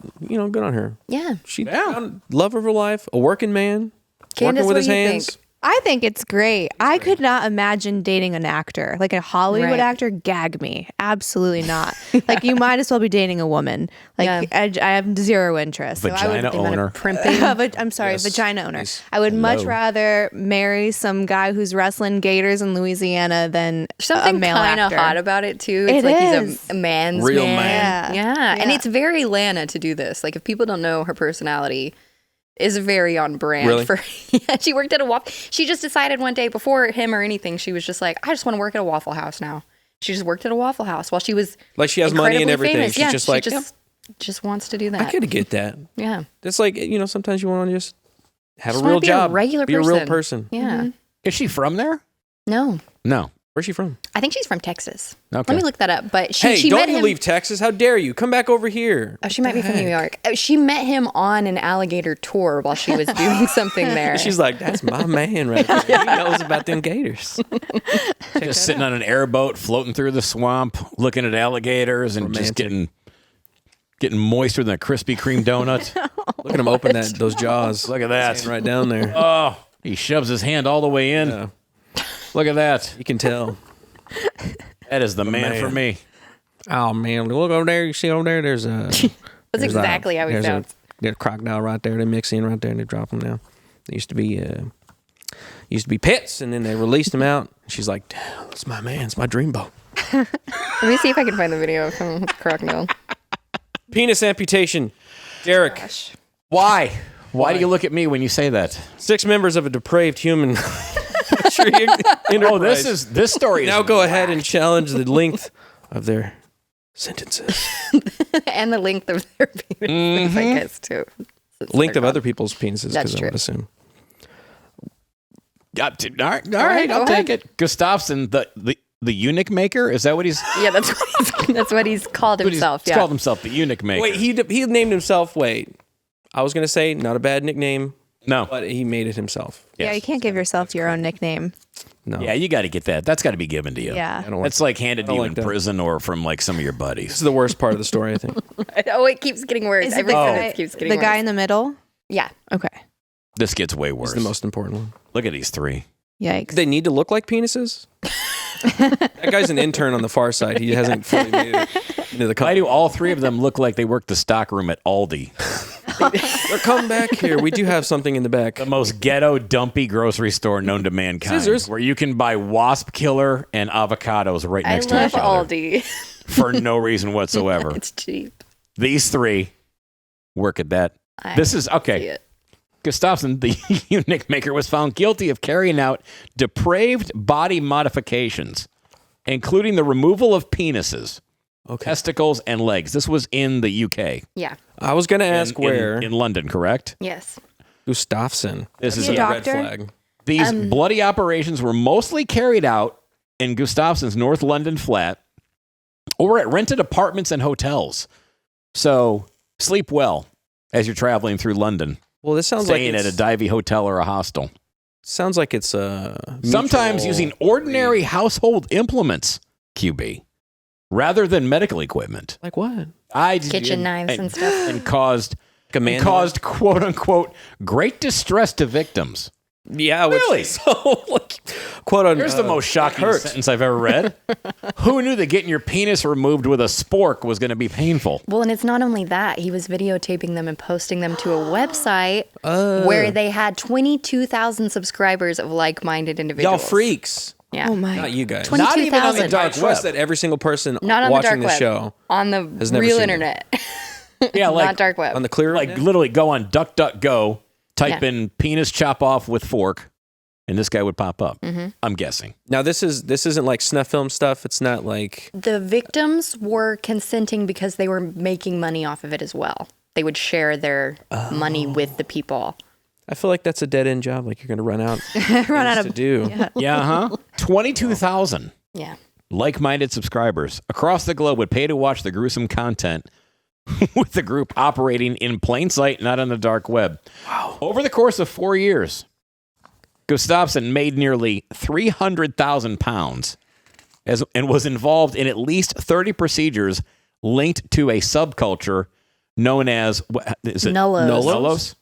her. Yeah. She found love of her life, a working man, Candace, working with what his do you hands. think? I think it's great. I could not imagine dating an actor. Like a Hollywood Right. actor, gag me. Absolutely not. Like you might as well be dating a woman. Like I have zero interest. Vagina owner. Primping. I'm sorry, Yes. vagina owner. Nice. I would much Hello. rather marry some guy who's wrestling gators in Louisiana than a Something male kind of actor. hot about it too. It's It like is. he's a man's Real man. man. Yeah. And Yeah. it's very Lana to do this. Like if people don't know her personality, is very on brand Really? for. Yeah, she worked at a waffle. She just decided one day before him or anything, she was just like, I just want to work at a Waffle House now. She just worked at a Waffle House while she was Like she has money and incredibly everything. famous. She's Yeah, just she like, just wants to do I that. could get that. Yeah. It's like, sometimes you want to just have Just a real wanna be job. a regular be a real person. person. Yeah. Is she from there? No, No. Where's she from? I think she's from Texas. Okay. Let me look that up. But she Hey, met don't you him. leave Texas. How dare you? Come back over here. Oh, she might be from New York. She met him on an alligator tour while she was doing something there. She's like, that's my man right there. He knows about them gators. Just sitting on an airboat, floating through the swamp, looking at alligators, and just Romantic. getting moister than a Krispy Kreme donut. Look at him open those jaws. Look at that. Right down there. Oh, he shoves his hand all the way in. Yeah. Look at that. You can tell. That is the man for me. Oh, man. Look over there. You see over there? There's a... That's exactly how he there's sounds. There's a crocodile right there. They mix in right there and they drop them down. They used to be pets, and then they released them out. She's like, damn, it's my man. It's my dream boat. Let me see if I can find the video of him with the crocodile. Penis amputation. Derek. Why? Why do you look at me when you say that? 6 members of a depraved human. Oh, this story is Now go ahead and challenge the length of their sentences. And the length of their penis, I guess, too. Length of other people's penises, That's because I true. would assume. All right, I'll go take ahead. it. Gustafsson, the eunuch maker, is that what he's? Yeah, that's what he's called himself. He's called himself the eunuch maker. Wait, he named himself. Wait, I was gonna say not a bad nickname, no. but he made it himself. Yeah, Yes. you can't give yourself your own nickname. No, Yeah, you got to get that. That's got to be given to you. Yeah. I don't like. That's like handed to I you don't in like that. prison or from like some of your This buddies. is the worst part of the story, I think. Oh, it keeps getting worse. Is it Every the sentence guy, keeps getting the worse. guy in the middle? Yeah. Okay. This gets way worse. It's the most important one. Look at these three. Yikes. They need to look like penises. That guy's an intern on the far side. He hasn't fully made it into the Why company. do all three of them look like they work the stock room at Aldi? Come back here. We do have something in the back. The most ghetto, dumpy grocery store known to mankind. Scissors. Where you can buy wasp killer and avocados right I next to love each other Aldi. for no reason whatsoever. It's cheap. These three work at that. I This is see okay. it. Gustafsson, the eunuch maker, was found guilty of carrying out depraved body modifications, including the removal of penises, Okay. testicles, and legs. This was in the UK. Yeah. I was gonna ask where in London, correct? Yes. Gustafsson. This is he a a red doctor? flag. These bloody operations were mostly carried out in Gustafsson's North London flat or at rented apartments and hotels. So sleep well as you're traveling through London, Well, this sounds like staying at a it's, divey hotel or a hostel. sounds like it's Sometimes mutual- using ordinary household implements, QB, rather than medical equipment. like what? Kitchen knives and stuff. And caused Command. quote unquote great distress to victims. Yeah, which, Really? So, like, quote unquote. Here's the most shocking hurts. sentence I've ever read. Who knew that getting your penis removed with a spork was going to be painful? Well, and it's not only that. He was videotaping them and posting them to a website where they had 22,000 subscribers of like-minded individuals. Y'all freaks. Yeah. Oh my. Not you guys. 20 Not even on the 22,000. dark I trust web. that every single person Not on the watching dark this web. show On the has never real seen it. internet. Yeah, like Not dark web. on the clear, like literally go on DuckDuckGo, type Yeah. in penis chop off with fork, and this guy would pop up. Mm-hmm. I'm guessing. Now this isn't like snuff film stuff. It's not like The victims were consenting because they were making money off of it as well. They would share their money with the people. I feel like that's a dead end job. Like you're gonna run out Run out to of. do. Yeah, huh? 22,000 Yeah. like-minded subscribers across the globe would pay to watch the gruesome content with the group operating in plain sight, not on the dark web. Wow. Over the course of 4 years, Gustafson made nearly 300,000 pounds and was involved in at least 30 procedures linked to a subculture known as Nullos.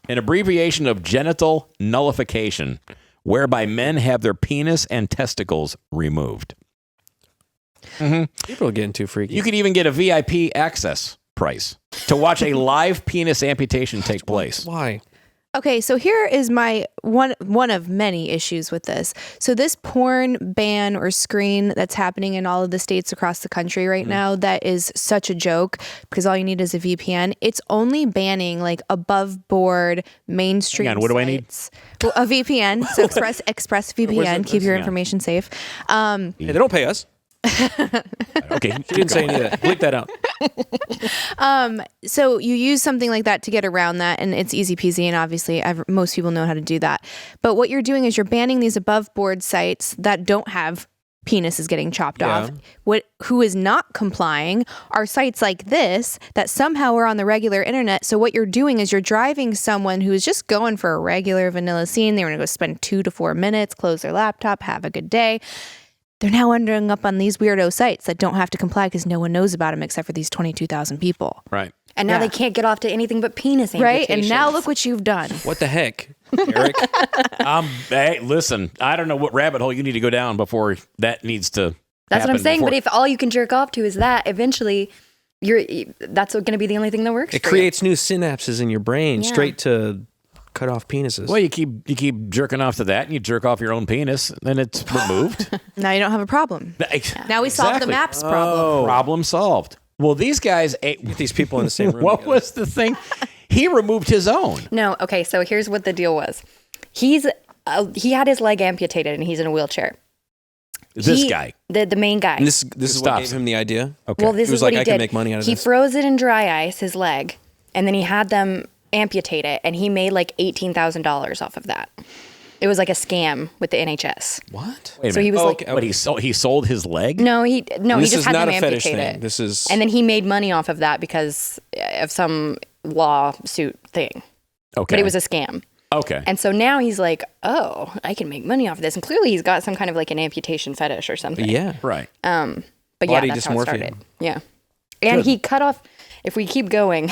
An abbreviation of genital nullification, whereby men have their penis and testicles removed. People are getting too freaky. You could even get a VIP access price to watch a live penis amputation take place. Why? Okay, so here is my one of many issues with this. So this porn ban or screen that's happening in all of the states across the country right now, that is such a joke because all you need is a VPN. It's only banning like above board mainstream. Hang on, what do I need? Well, a VPN. So Express VPN, keep your information safe. Hey, they don't pay us. Okay, She didn't say any of that. Bleep that out. So you use something like that to get around that, and it's easy peasy, and obviously most people know how to do that. But what you're doing is you're banning these above board sites that don't have penises getting chopped off. Who is not complying are sites like this that somehow are on the regular internet. So what you're doing is you're driving someone who is just going for a regular vanilla scene. They're going to go spend 2 to 4 minutes, close their laptop, have a good day. They're now ending up on these weirdo sites that don't have to comply because no one knows about them except for these 22,000 people. right. And now they can't get off to anything but penis Right? amputations. And now look what you've done. What the heck, Eric? Hey, listen, I don't know what rabbit hole you need to go down before that needs to That's what I'm happen saying. before- But if all you can jerk off to is that, eventually, that's going to be the only thing that works. It for creates new synapses in your brain Yeah. straight to cut off penises. Well, you keep jerking off to that, and you jerk off your own penis, then it's removed. Now you don't have a problem. Now we solved the Exactly. maps problem. Problem solved. Well, these guys ate. Get these people in the same room. What together. was the thing? He removed his own. No, okay. So here's what the deal was. He had his leg amputated, and he's in a wheelchair. This guy. the main guy. And this is what Stops. gave him the idea. Okay. Well, this He was is what like, he I did. can make money out of he this. froze it in dry ice, his leg, and then he had them amputate it, and he made like $18,000 off of that. It was like a scam with the NHS. What? Wait a So he minute. was like, What, he sold his leg? no, he This just is had not them a fetish amputate thing. it. This is- and then he made money off of that because of some lawsuit thing. Okay. But it was a scam. Okay. And so now he's like, oh, I can make money off of this. And clearly he's got some kind of like an amputation fetish or something. Yeah. Right. But Body yeah, that's how it dysmorphia. started. Yeah. And he cut off, if we keep going,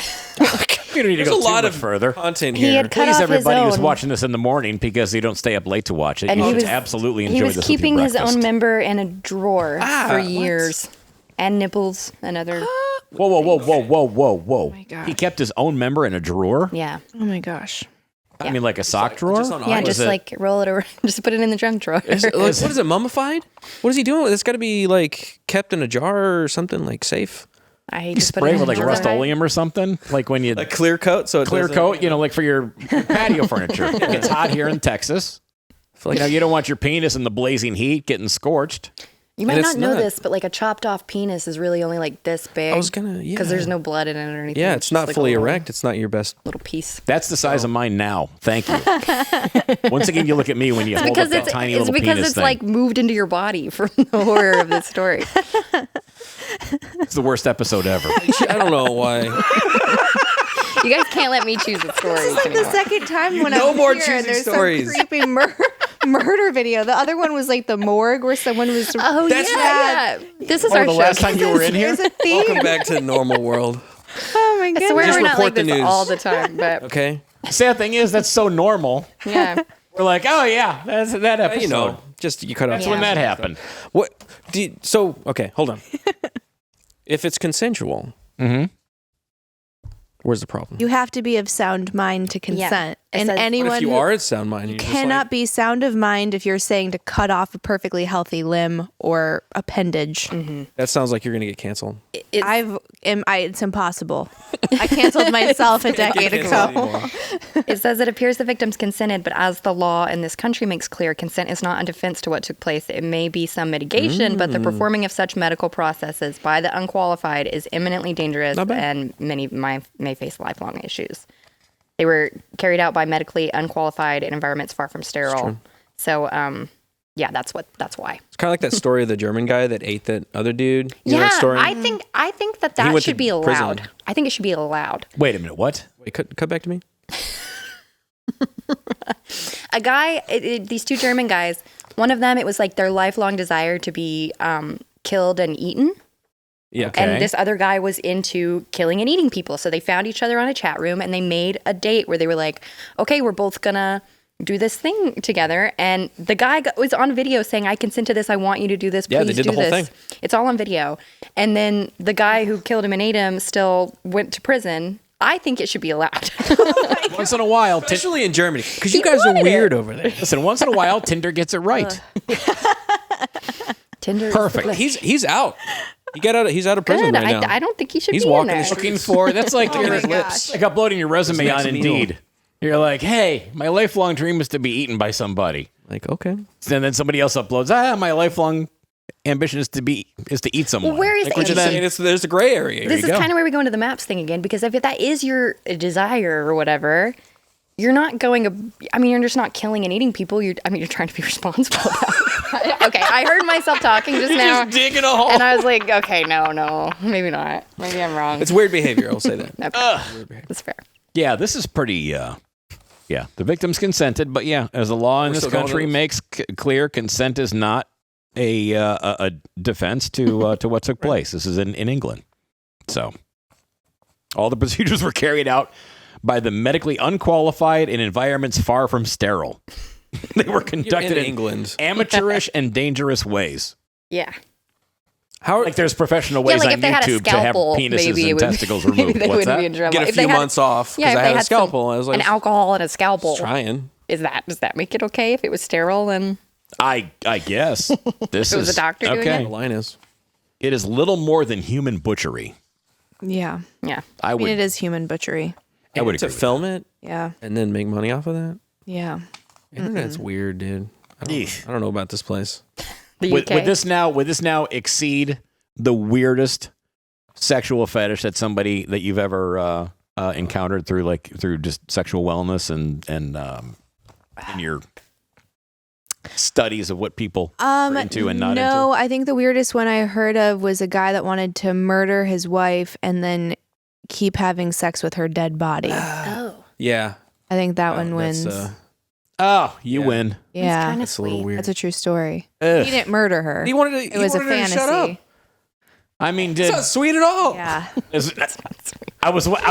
You don't need to There's go a lot too much of further. content he here. had cut Please, off everybody his who's own. watching this in the morning because you don't stay up late to watch it. And you he should was absolutely enjoy He was this with your keeping his breakfast. own member in a drawer for what? years. And nipples and other. Whoa. God. He kept his own member in a drawer? Yeah. Oh my gosh. I mean, like a sock drawer? Just on Yeah, ice. just like roll it around. Just put it in the junk drawer. What is it, mummified? What is he doing? It's got to be like kept in a jar or something like safe. I You spray it with like Rust-Oleum or something? Like when you... A clear coat, so it clear doesn't- coat, like for your patio furniture. It gets hot here in Texas. You don't want your penis in the blazing heat getting scorched. You might And not it's know not- this, but like a chopped off penis is really only like this big. I was gonna, yeah. Because there's no blood in it or anything. Yeah, it's not just like a fully little- erect. It's not your best. Little piece. That's the size of mine now. Thank you. Once again, you look at me when you hold up Because that tiny it's little because penis it's thing. like moved into your body from the horror of this story. It's the worst episode ever. I don't know why. You guys can't let me choose the stories This is like the anymore. second time when no I'm more here and choosing there's stories. some creepy murder video. The other one was like the morgue where someone was. Oh, That's yeah. This is Oh, our the show. last time you were in here? There's a theme. Welcome back to the normal world. Oh my I goodness. swear Just we're not report like the this news. all the time, but Okay. Sad thing is, that's so normal. yeah. We're like, oh yeah, that's that episode. You know, just you cut off. That's when that happened. What? Okay, hold on. If it's consensual, where's the problem? You have to be of sound mind to consent. It And says- What anyone if you who are at sound mind? You're just cannot like, be sound of mind if you're saying to cut off a perfectly healthy limb or appendage. that sounds like you're gonna get canceled. It's impossible. I canceled myself a decade ago. It says it appears the victims consented, but as the law in this country makes clear, consent is not a defense to what took place. It may be some mitigation, but the performing of such medical processes by the unqualified is imminently dangerous, Not bad. and many may face lifelong issues. They were carried out by medically unqualified in environments far from sterile. So, yeah, that's why. It's kind of like that story of the German guy that ate that other dude. You know Yeah, that story? I think He that went should to be allowed. prison. I think it should be allowed. Wait a minute, what? Wait, cut back to me. A guy, these two German guys, one of them, it was like their lifelong desire to be killed and eaten. Yeah. Okay. And this other guy was into killing and eating people. So they found each other on a chat room and they made a date where they were like, okay, we're both gonna do this thing together. And the guy was on video saying, I consent to this. I want you to do this. Please Yeah, they did do the whole this. thing. It's all on video. And then the guy who killed him and ate him still went to prison. I think it should be allowed. Once in a while, Especially in Germany, because you He guys are wanted weird it. over there. listen, once in a while, Tinder gets it right. Tinder. is Perfect. the place. He's out. He's out of prison Good. right now. I don't think he should He's be walking in the there. street. Looking for, that's like, Oh my your gosh. like uploading your resume Next on meal. Indeed. You're like, hey, my lifelong dream is to be eaten by somebody. Like, okay. And then somebody else uploads, my lifelong ambition is to eat someone. Well, where is Like the we're just saying there's a gray area. This you is go. kind of where we go into the maps thing again, because if that is your desire or whatever, you're not going. You're just not killing and eating people. You're trying to be responsible about it. Okay, I heard myself talking just now, Just digging a hole. and I was like, okay, no, maybe not. Maybe I'm wrong. It's weird behavior. I'll say that. Okay. That's fair. Yeah, this is pretty. The victims consented, but yeah, as the law in this still going country to this. makes clear, consent is not a defense to what took place. This is in England, so all the procedures were carried out by the medically unqualified in environments far from sterile. They were conducted in England. amateurish and dangerous ways. Yeah. How Like there's professional ways like on if they had a YouTube to have scalpel, penises maybe it and would testicles maybe removed. they What's wouldn't be that? in trouble. get a If they few had- months off Yeah, because if I they had a had some- scalpel. I was like, an alcohol and a scalpel. trying. Does that make it okay if it was sterile and I guess this it was is a doctor doing okay. The line is. It is little more than human butchery. Yeah. yeah? I would. It is human butchery. I would to agree with film it Yeah. and then make money off of that. Yeah. Internet's weird, dude. I don't know about this place. The Would UK. this now exceed the weirdest sexual fetish that somebody that you've ever encountered through just sexual wellness and in your studies of what people are into and not no, into? I think the weirdest one I heard of was a guy that wanted to murder his wife and then keep having sex with her dead body. oh, Yeah. I think that one That's, wins. Oh, you Yeah. win. Yeah. kind of That's a little sweet. weird. That's a true story. Ugh. He didn't murder her. He wanted to. It was a fantasy. Shut up. I mean, It's did not sweet at all. Yeah. I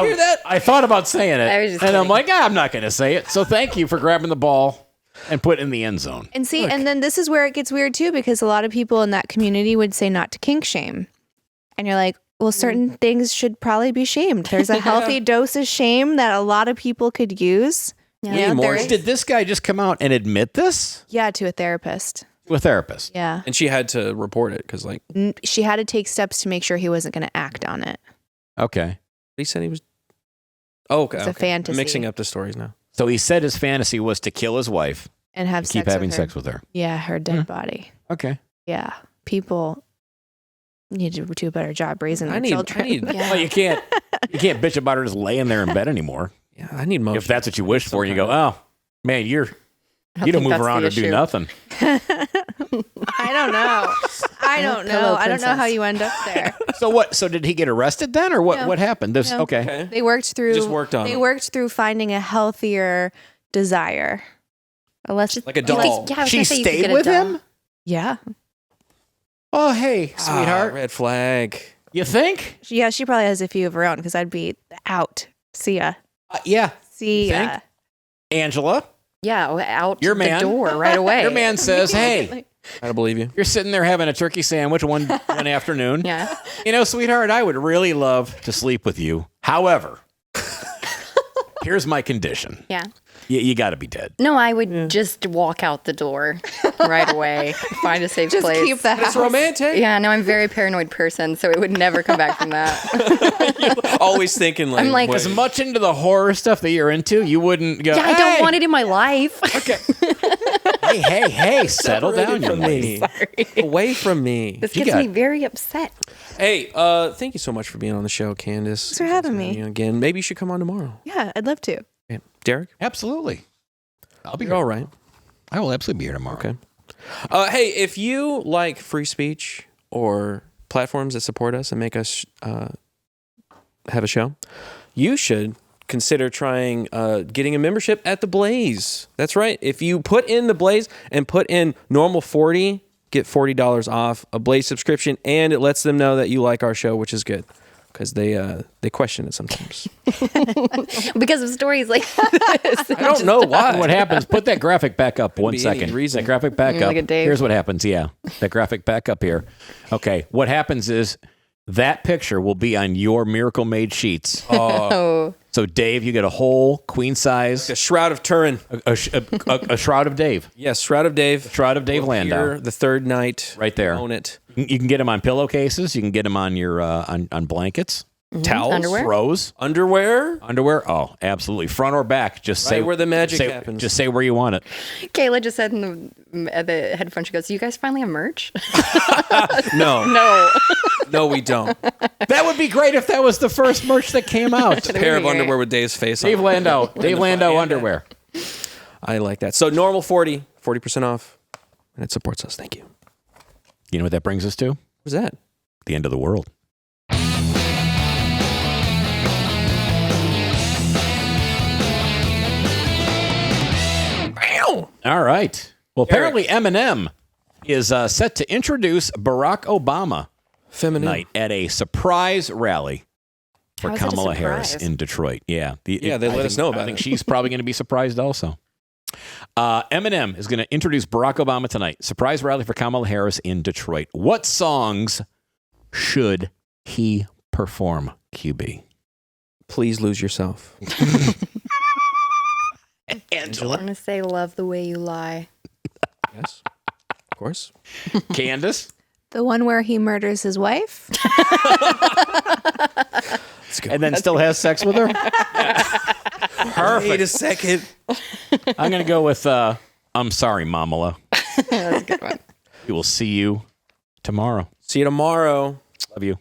hear that? I thought about saying it, I was just and I'm kidding. like, I'm not going to say it. So thank you for grabbing the ball and put it in the end zone. And see, and then this is where it gets weird too, because a lot of people in that community would say not to kink shame. And you're like, well, certain things should probably be shamed. There's a healthy dose of shame that a lot of people could use. Yeah. We need more. there- Did this guy just come out and admit this Yeah, to a therapist. to a therapist? Yeah. And she had to report it because, like, She had to take steps to make sure he wasn't going to act on it. Okay. he said he was. Oh, okay. It's a okay. fantasy. I'm mixing up the stories now. So he said his fantasy was to kill his wife And have and keep sex having with her. sex with her. Yeah, her dead body. Okay. Yeah. People need to do a better job raising their children. Yeah. Well, you can't bitch about her just laying there in bed anymore. Yeah, I need motion. If that's what you wish for, and you go, oh man, you don't think move that's around the or do issue. nothing. I don't know. I don't know. Pillow I don't know how princess. you end up there. So what? So did he get arrested then, or what? No. What happened? This No. okay. Okay. They worked through. Just worked on They it. worked through finding a healthier desire. Unless, Like a You could- doll. yeah, I was She gonna say you could stayed get a with doll. him. yeah, Oh hey, Ah, sweetheart. red flag. You think? yeah, she probably has a few of her own because I'd be out. See ya. Yeah. See think? ya. Angela, Yeah, out Your the man. door right away. your man says, hey, I don't believe you. you're sitting there having a turkey sandwich one afternoon. Yeah. You know, sweetheart, I would really love to sleep with you. However, here's my condition. Yeah. You got to be dead. No, I would just walk out the door right away. Find a safe Just place. keep the house. It's romantic. Yeah, no, I'm a very paranoid person, so it would never come back from that. Always thinking like. I'm like- wait. As much into the horror stuff that you're into, you wouldn't go, Yeah, I don't want it in my life. Hey, settle down, Separated young from lady. me. Away from me. This You gets got- me very upset. Hey, thank you so much for being on the show, Candace. Thanks for having me. You again. Maybe you should come on tomorrow. Yeah, I'd love to. Okay. Derek, Absolutely. I'll be you're all right. I will absolutely be here tomorrow. Okay. Hey, if you like free speech or platforms that support us and make us have a show, you should consider trying getting a membership at the Blaze. That's right. If you put in the Blaze and put in normal 40, get $40 off a Blaze subscription, and it lets them know that you like our show, which is good because they question it sometimes. Because of stories like this. I don't know why. What happens? Put that graphic back up one be second. any reason. That graphic back up. Look at Dave. Here's what happens. Yeah, that graphic back up here. Okay, what happens is that picture will be on your Miracle Made sheets. Oh. So Dave, you get a whole queen size, A Shroud of Turin. a shroud of Dave. Yes, Shroud of Dave. Shroud of Dave Landau. Here, the third night. Right there. Own it. You can get them on pillowcases. You can get them on your on blankets. Towels. Underwear? Throws. Underwear. Oh, absolutely. Front or back. Just say Right where the magic say- happens. Just say where you want it. Kayla just said at the headphone, she goes, "You guys finally have merch?" No. No. No, we don't. That would be great if that was the first merch that came out. A pair of be great. underwear with Dave's face Dave on it. Landau. Dave Landau underwear. I like that. So normal 40% off. And it supports us. Thank you. You know what that brings us to? What's that? The end of the world. All right. Well, apparently Eminem is set to introduce Barack Obama Feminine. tonight at a surprise rally for How is it a Kamala Harris surprise? in Detroit. Yeah. They I let us think- know I about think it. she's probably going to be surprised also. Eminem is going to introduce Barack Obama tonight. Surprise rally for Kamala Harris in Detroit. What songs should he perform, QB? Please lose yourself. I'm going to say love the way you lie. Yes. Of course. Candace? The one where he murders his wife. And then still has sex with her? Wait a second. I'm going to go with I'm Sorry, Mamala. That's a good one. We will see you tomorrow. See you tomorrow. Love you.